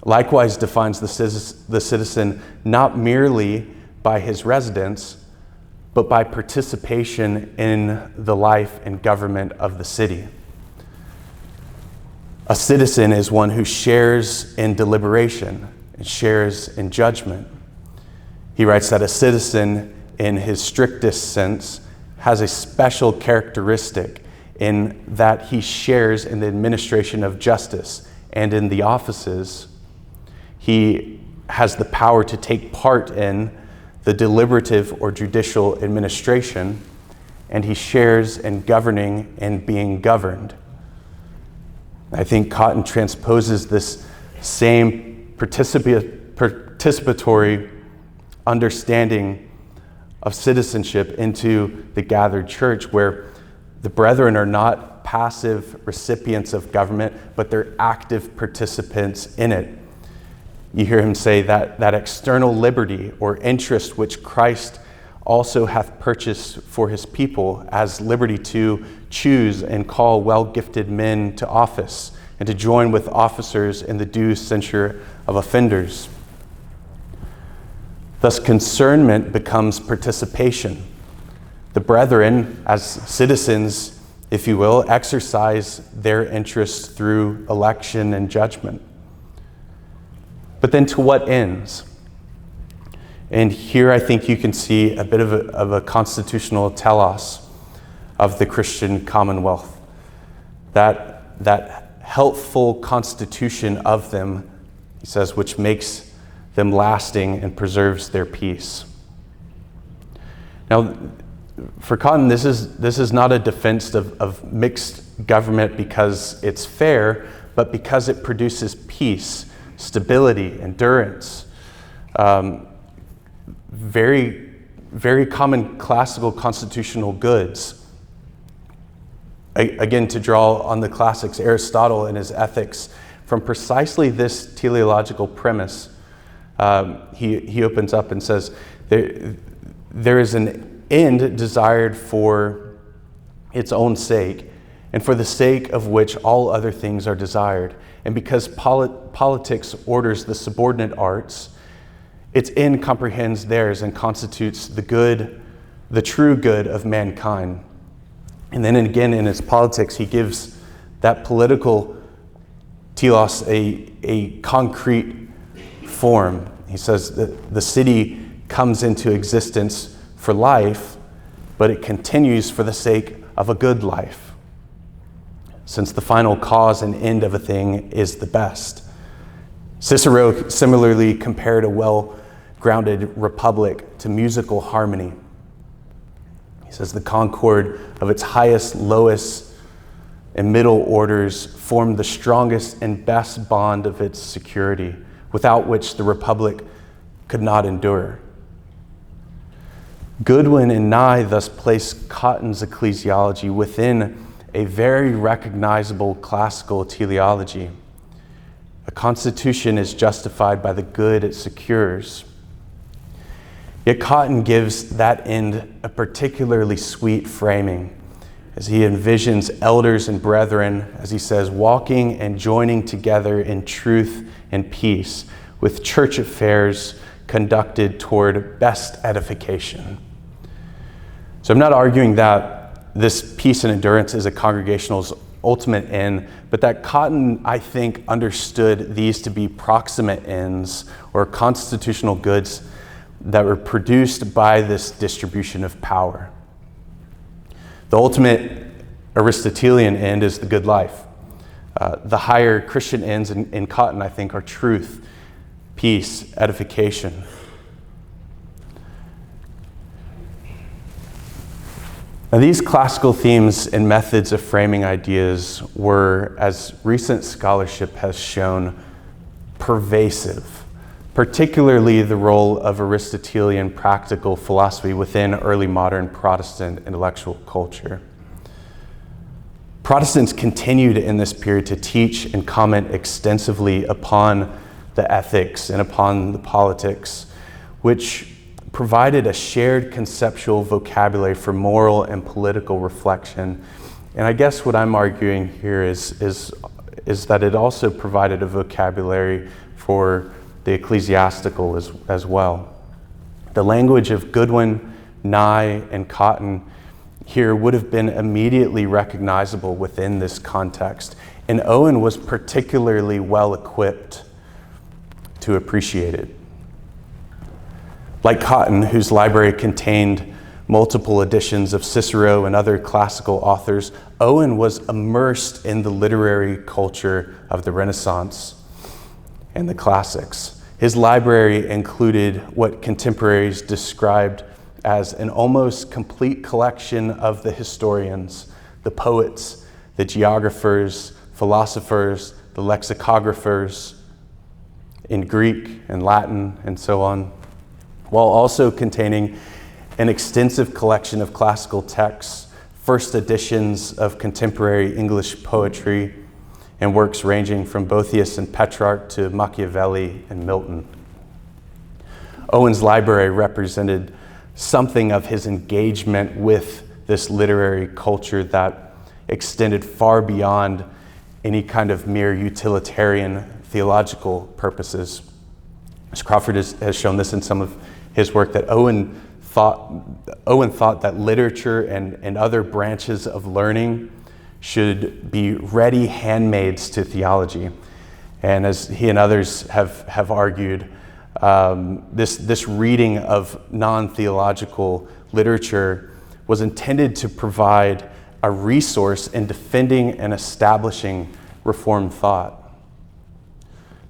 likewise defines the citizen not merely by his residence, but by participation in the life and government of the city. A citizen is one who shares in deliberation and shares in judgment. He writes that a citizen, in his strictest sense, has a special characteristic in that he shares in the administration of justice and in the offices. He has the power to take part in the deliberative or judicial administration, and he shares in governing and being governed. I think Cotton transposes this same participatory understanding of citizenship into the gathered church, where the brethren are not passive recipients of government, but they're active participants in it. You hear him say that external liberty or interest which Christ also hath purchased for his people as liberty to choose and call well-gifted men to office, and to join with officers in the due censure of offenders. Thus, concernment becomes participation. The brethren, as citizens, if you will, exercise their interests through election and judgment. But then to what ends? And here I think you can see a bit of a constitutional telos of the Christian commonwealth. That helpful constitution of them, he says, which makes them lasting and preserves their peace. Now, for Cotton, this is not a defense of mixed government because it's fair, but because it produces peace, stability, endurance. Very, very common classical constitutional goods. Again, to draw on the classics, Aristotle in his Ethics, from precisely this teleological premise, he opens up and says, there is an end desired for its own sake, and for the sake of which all other things are desired. And because politics orders the subordinate arts, its end comprehends theirs and constitutes the good, the true good of mankind. And then again in his Politics, he gives that political telos a concrete form. He says that the city comes into existence for life, but it continues for the sake of a good life, since the final cause and end of a thing is the best. Cicero similarly compared a well-grounded republic to musical harmony. He says the concord of its highest, lowest, and middle orders form the strongest and best bond of its security, without which the republic could not endure. Goodwin and Nye thus place Cotton's ecclesiology within a very recognizable classical teleology. A constitution is justified by the good it secures. Yet Cotton gives that end a particularly sweet framing as he envisions elders and brethren, as he says, walking and joining together in truth and peace, with church affairs conducted toward best edification. So I'm not arguing that this peace and endurance is a congregational's ultimate end, but that Cotton, I think, understood these to be proximate ends or constitutional goods that were produced by this distribution of power. The ultimate Aristotelian end is the good life. The higher Christian ends in Cotton, I think, are truth, peace, edification. Now, these classical themes and methods of framing ideas were, as recent scholarship has shown, pervasive, particularly the role of Aristotelian practical philosophy within early modern Protestant intellectual culture. Protestants continued in this period to teach and comment extensively upon the ethics and upon the politics, which provided a shared conceptual vocabulary for moral and political reflection. And I guess what I'm arguing here is that it also provided a vocabulary for the ecclesiastical as well. The language of Goodwin, Nye, and Cotton here would have been immediately recognizable within this context, and Owen was particularly well equipped to appreciate it. Like Cotton, whose library contained multiple editions of Cicero and other classical authors, Owen was immersed in the literary culture of the Renaissance and the classics. His library included what contemporaries described as an almost complete collection of the historians, the poets, the geographers, philosophers, the lexicographers in Greek and Latin and so on, while also containing an extensive collection of classical texts, first editions of contemporary English poetry, and works ranging from Boethius and Petrarch to Machiavelli and Milton. Owen's library represented something of his engagement with this literary culture that extended far beyond any kind of mere utilitarian theological purposes. As Crawford has shown this in some of his work, that Owen thought that literature and other branches of learning should be ready handmaids to theology. And as he and others have argued, this reading of non-theological literature was intended to provide a resource in defending and establishing Reformed thought.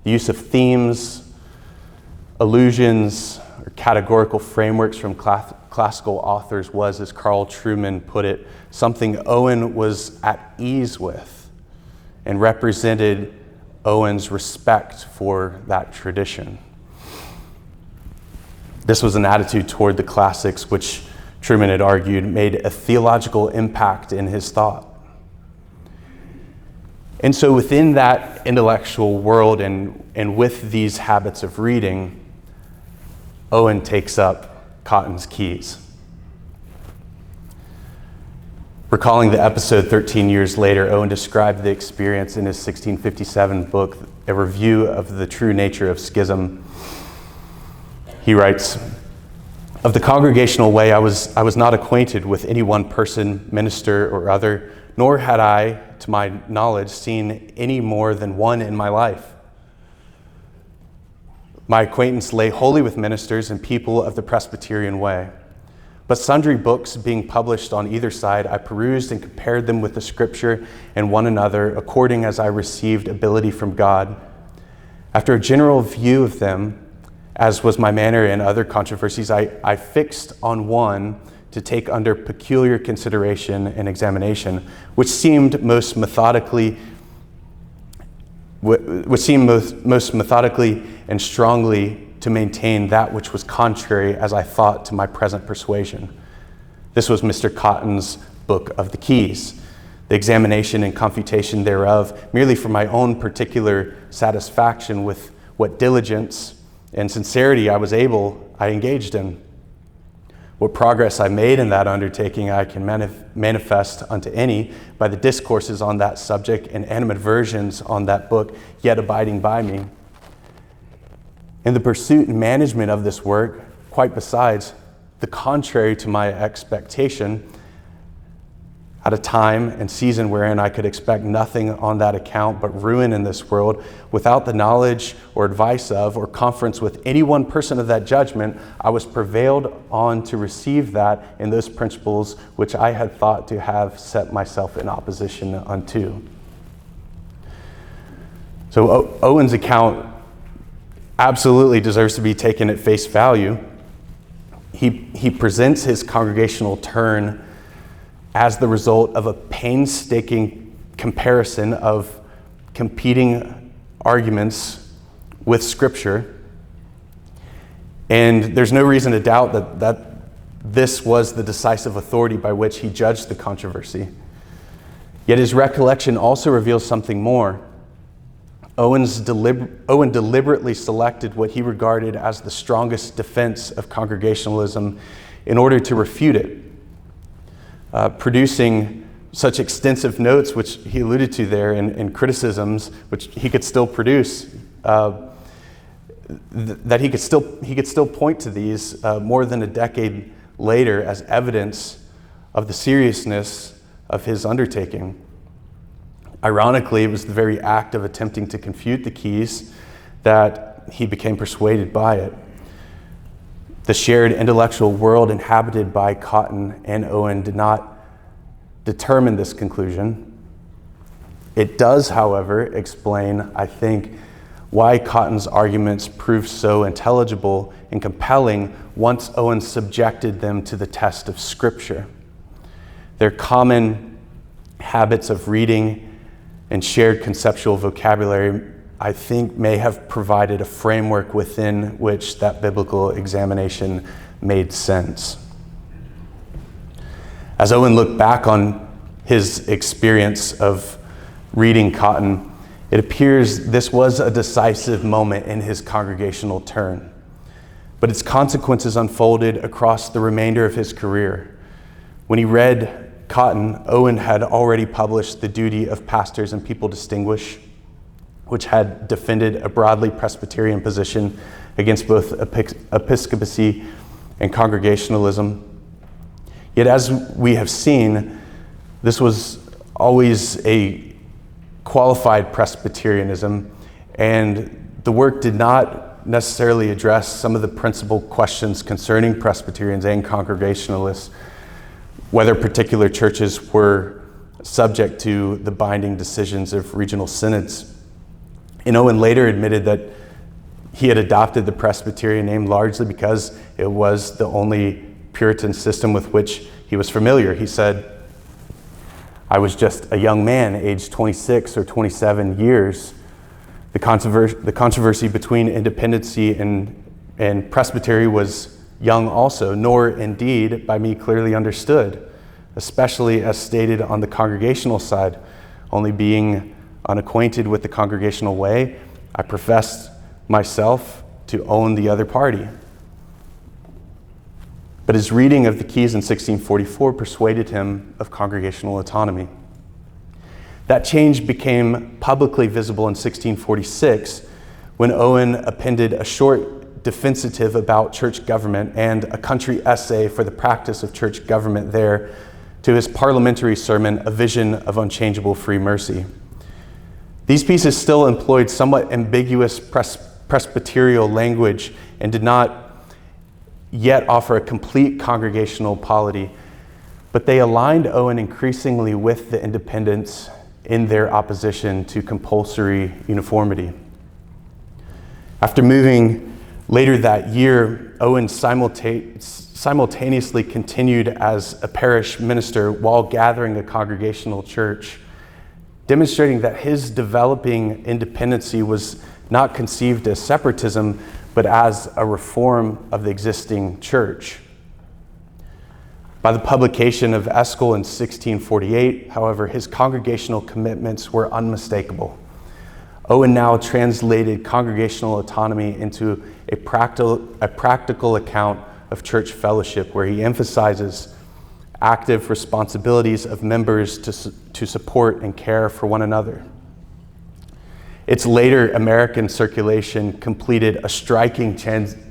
The use of themes, allusions, or categorical frameworks from classical authors was, as Carl Trueman put it, something Owen was at ease with and represented Owen's respect for that tradition. This was an attitude toward the classics which Trueman had argued made a theological impact in his thought. And so within that intellectual world and with these habits of reading, Owen takes up Cotton's Keys. Recalling the episode 13 years later, Owen described the experience in his 1657 book, A Review of the True Nature of Schism. He writes, "Of the Congregational way, I was not acquainted with any one person, minister, or other, nor had I, to my knowledge, seen any more than one in my life. My acquaintance lay wholly with ministers and people of the Presbyterian way. But sundry books being published on either side, I perused and compared them with the Scripture and one another, according as I received ability from God. After a general view of them, as was my manner in other controversies, I fixed on one to take under peculiar consideration and examination, which seemed most methodically and strongly to maintain that which was contrary, as I thought, to my present persuasion. This was Mr. Cotton's Book of the Keys, the examination and confutation thereof, merely for my own particular satisfaction, with what diligence and sincerity I engaged in. What progress I made in that undertaking I can manifest unto any by the discourses on that subject and animadversions on that book yet abiding by me. In the pursuit and management of this work, quite besides, the contrary to my expectation, at a time and season wherein I could expect nothing on that account but ruin in this world, without the knowledge or advice of or conference with any one person of that judgment, I was prevailed on to receive that in those principles which I had thought to have set myself in opposition unto." So Owen's account absolutely deserves to be taken at face value. He presents his congregational turn as the result of a painstaking comparison of competing arguments with Scripture. And there's no reason to doubt that this was the decisive authority by which he judged the controversy. Yet his recollection also reveals something more. Owen deliberately selected what he regarded as the strongest defense of Congregationalism in order to refute it, producing such extensive notes, which he alluded to there, and criticisms, which he could still produce, that he could still point to these more than a decade later as evidence of the seriousness of his undertaking. Ironically, it was the very act of attempting to confute the keys that he became persuaded by it. The shared intellectual world inhabited by Cotton and Owen did not determine this conclusion. It does, however, explain, I think, why Cotton's arguments proved so intelligible and compelling once Owen subjected them to the test of Scripture. Their common habits of reading and shared conceptual vocabulary, I think, may have provided a framework within which that biblical examination made sense. As Owen looked back on his experience of reading Cotton, it appears this was a decisive moment in his congregational turn. but its consequences unfolded across the remainder of his career. When he read Cotton, Owen had already published The Duty of Pastors and People Distinguished, which had defended a broadly Presbyterian position against both episcopacy and Congregationalism. Yet, as we have seen, this was always a qualified Presbyterianism, and the work did not necessarily address some of the principal questions concerning Presbyterians and Congregationalists, whether particular churches were subject to the binding decisions of regional synods. And Owen later admitted that he had adopted the Presbyterian name largely because it was the only Puritan system with which he was familiar. He said, "I was just a young man, aged 26 or 27 years. The controversy between independency and presbytery was young also, nor indeed by me clearly understood, especially as stated on the Congregational side. Only being unacquainted with the Congregational way, I professed myself to own the other party." But his reading of the Keys in 1644 persuaded him of Congregational autonomy. That change became publicly visible in 1646 when Owen appended a short defensive about church government and a country essay for the practice of church government there to his parliamentary sermon, A Vision of Unchangeable Free Mercy. These pieces still employed somewhat ambiguous presbyterial language and did not yet offer a complete congregational polity, but they aligned Owen increasingly with the independents in their opposition to compulsory uniformity. After moving later that year, Owen simultaneously continued as a parish minister while gathering a congregational church, demonstrating that his developing independency was not conceived as separatism, but as a reform of the existing church. By the publication of Eskil in 1648, however, his congregational commitments were unmistakable. Owen now translated congregational autonomy into a practical account of church fellowship, where he emphasizes active responsibilities of members to support and care for one another. Its later American circulation completed a striking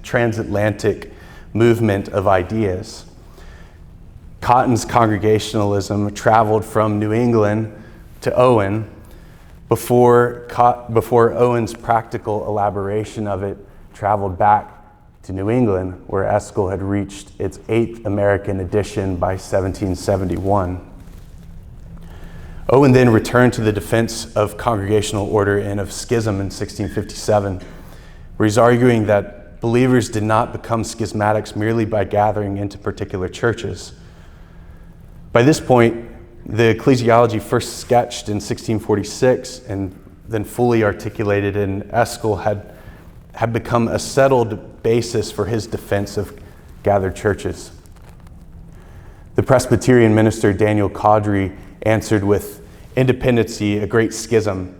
transatlantic movement of ideas. Cotton's Congregationalism traveled from New England to Owen before Owen's practical elaboration of it traveled back to New England, where Eskil had reached its 8th American edition by 1771. Owen then returned to the defense of congregational order and of schism in 1657, where he's arguing that believers did not become schismatics merely by gathering into particular churches. By this point, the ecclesiology first sketched in 1646 and then fully articulated in Eskil had become a settled basis for his defense of gathered churches. The Presbyterian minister Daniel Cawdry answered with independency, a great schism,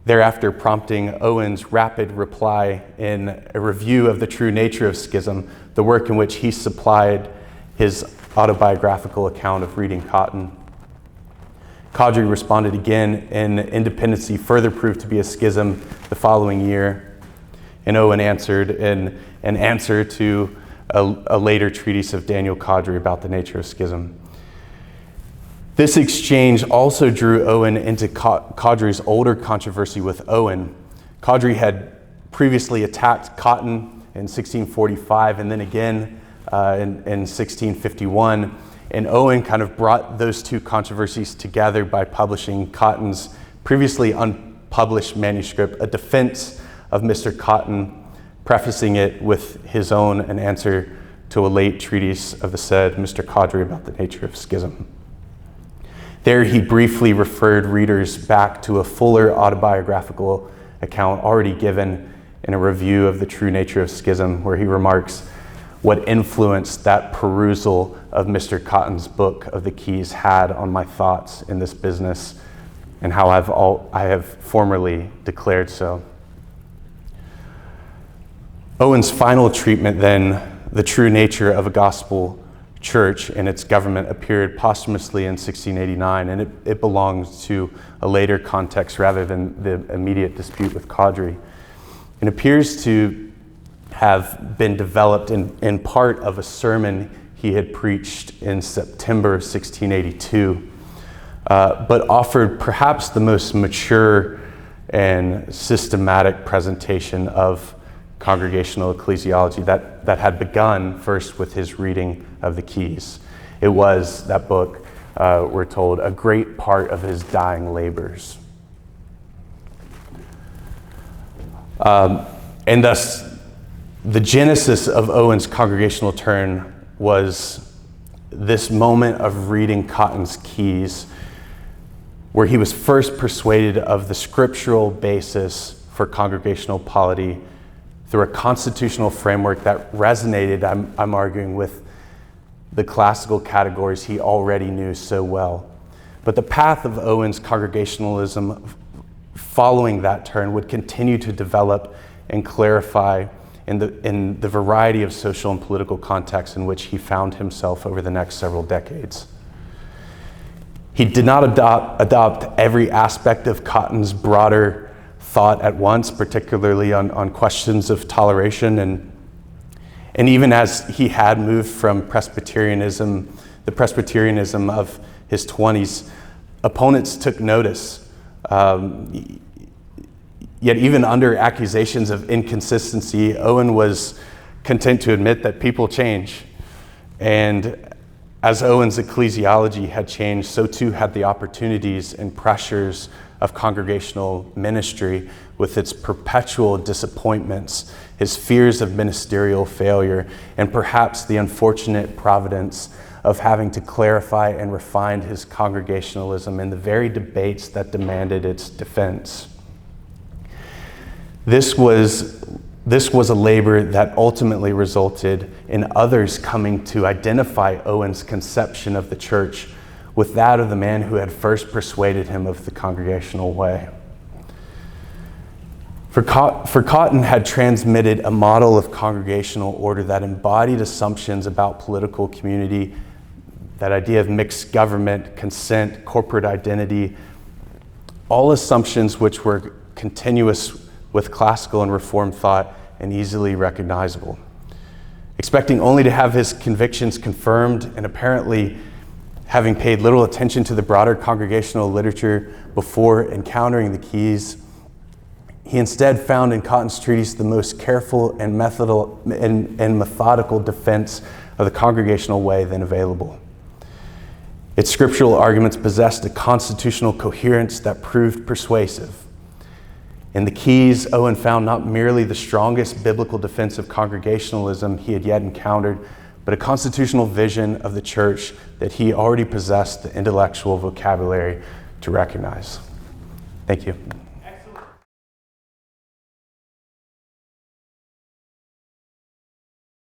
thereafter prompting Owen's rapid reply in a review of the true nature of schism, the work in which he supplied his autobiographical account of reading Cotton. Cawdry responded again in independency further proved to be a schism the following year, and Owen answered in an answer to a later treatise of Daniel Cawdry about the nature of schism. This exchange also drew Owen into Cawdry's older controversy with Owen. Cawdry had previously attacked Cotton in 1645 and then again in 1651, and Owen kind of brought those two controversies together by publishing Cotton's previously unpublished manuscript, A Defense of Mr. Cotton, prefacing it with his own an answer to a late treatise of the said Mr. Cawdry about the nature of schism. There he briefly referred readers back to a fuller autobiographical account already given in a review of the true nature of schism, where he remarks what influence that perusal of Mr. Cotton's book of the Keys had on my thoughts in this business, and how I have formerly declared so. Owen's final treatment then, The True Nature of a Gospel Church and Its Government, appeared posthumously in 1689, and it belongs to a later context rather than the immediate dispute with Cawdry. It appears to have been developed in part of a sermon he had preached in September of 1682, but offered perhaps the most mature and systematic presentation of congregational ecclesiology that had begun first with his reading of the Keys. It was, that book, we're told, a great part of his dying labors. And thus, the genesis of Owen's congregational turn was this moment of reading Cotton's Keys, where he was first persuaded of the scriptural basis for congregational polity through a constitutional framework that resonated, I'm arguing, with the classical categories he already knew so well. But the path of Owen's congregationalism following that turn would continue to develop and clarify in the variety of social and political contexts in which he found himself over the next several decades. He did not adopt every aspect of Cotton's broader thought at once, particularly on questions of toleration, and even as he had moved from Presbyterianism, the Presbyterianism of his 20s, opponents took notice. Yet even under accusations of inconsistency, Owen was content to admit that people change. And as Owen's ecclesiology had changed, so too had the opportunities and pressures of congregational ministry, with its perpetual disappointments, his fears of ministerial failure, and perhaps the unfortunate providence of having to clarify and refine his congregationalism in the very debates that demanded its defense. This was a labor that ultimately resulted in others coming to identify Owen's conception of the church with that of the man who had first persuaded him of the congregational way. For Cotton had transmitted a model of congregational order that embodied assumptions about political community, that idea of mixed government, consent, corporate identity, all assumptions which were continuous with classical and reformed thought and easily recognizable. Expecting only to have his convictions confirmed and apparently having paid little attention to the broader congregational literature before encountering the Keys, he instead found in Cotton's treatise the most careful and methodical defense of the congregational way then available. Its scriptural arguments possessed a constitutional coherence that proved persuasive. In the Keys, Owen found not merely the strongest biblical defense of congregationalism he had yet encountered, but a constitutional vision of the church that he already possessed the intellectual vocabulary to recognize. Thank you.